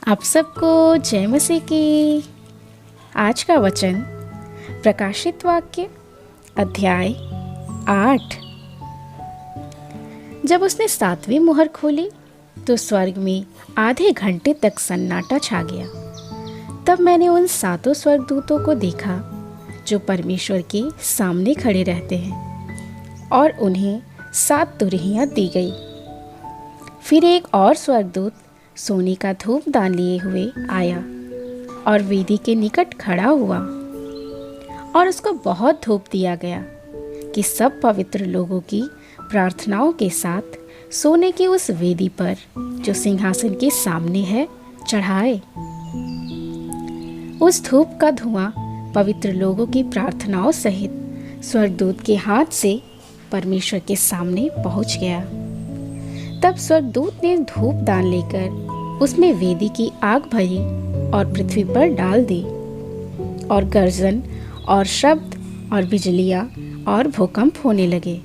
आप सबको जय मसीह की। आज का वचन प्रकाशित वाक्य अध्याय 8। जब उसने 7वीं मुहर खोली तो स्वर्ग में आधे घंटे तक सन्नाटा छा गया। तब मैंने उन 7 स्वर्गदूतों को देखा जो परमेश्वर के सामने खड़े रहते हैं, और उन्हें 7 तुरहियां दी गई। फिर एक और स्वर्गदूत सोने का धूपदान लिए हुए आया और वेदी के निकट खड़ा हुआ, और उसको बहुत धूप दिया गया कि सब पवित्र लोगों की प्रार्थनाओं के साथ सोने की उस वेदी पर जो सिंहासन के सामने है चढ़ाए। उस धूप का धुआं पवित्र लोगों की प्रार्थनाओं सहित स्वर्गदूत के हाथ से परमेश्वर के सामने पहुंच गया। तब स्वर्गदूत ने धूपदान लेकर उसमें वेदी की आग भरी और पृथ्वी पर डाल दी, और गर्जन और शब्द और बिजलियां और भूकंप होने लगे।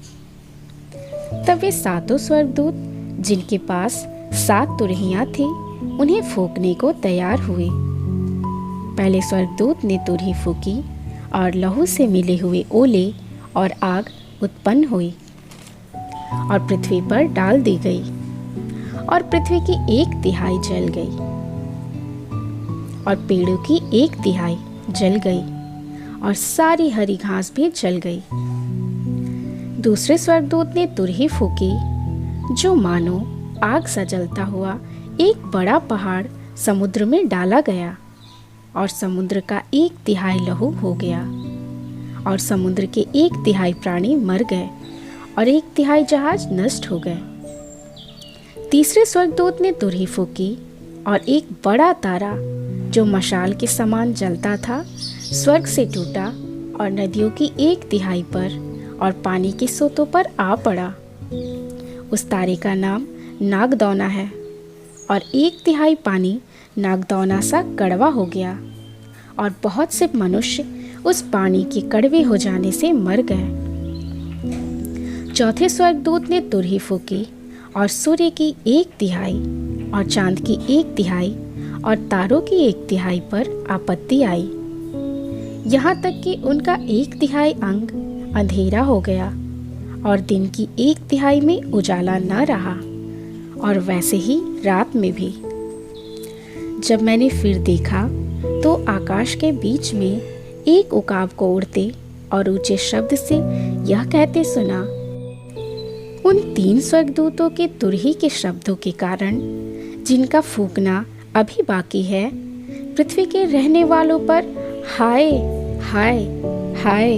तब वे 7 स्वर्गदूत जिनके पास 7 तुरहियां थी उन्हें फूंकने को तैयार हुए। पहले स्वर्गदूत ने तुरही फूंकी और लहू से मिले हुए ओले और आग उत्पन्न हुई और पृथ्वी पर डाल दी गई, और पृथ्वी की 1/3 जल गई और पेड़ों की 1/3 जल गई, और सारी हरी घास भी जल गई। दूसरे स्वर्गदूत ने तुरही फूंकी, जो मानो आग सा जलता हुआ एक बड़ा पहाड़ समुद्र में डाला गया, और समुद्र का 1/3 लहू हो गया, और समुद्र के 1/3 प्राणी मर गए, और 1/3 जहाज नष्ट हो गए। तीसरे स्वर्गदूत ने तुरही फूंकी, और एक बड़ा तारा जो मशाल के समान जलता था स्वर्ग से टूटा और नदियों की 1/3 पर और पानी के सोतों पर आ पड़ा। उस तारे का नाम नागदौना है, और 1/3 पानी नागदौना सा कड़वा हो गया, और बहुत से मनुष्य उस पानी के कड़वे हो जाने से मर गए। चौथे स्वर्गदूत ने तुरही फूंकी, और सूर्य की 1/3 और चांद की 1/3 और तारों की 1/3 पर आपत्ति आई, यहाँ तक कि उनका 1/3 अंग अंधेरा हो गया, और दिन की 1/3 में उजाला न रहा, और वैसे ही रात में भी। जब मैंने फिर देखा तो आकाश के बीच में एक उकाब को उड़ते और ऊंचे शब्द से यह कहते सुना, उन 3 स्वर्गदूतों के तुरही के शब्दों के कारण जिनका फूंकना अभी बाकी है, पृथ्वी के रहने वालों पर हाय हाय हाय।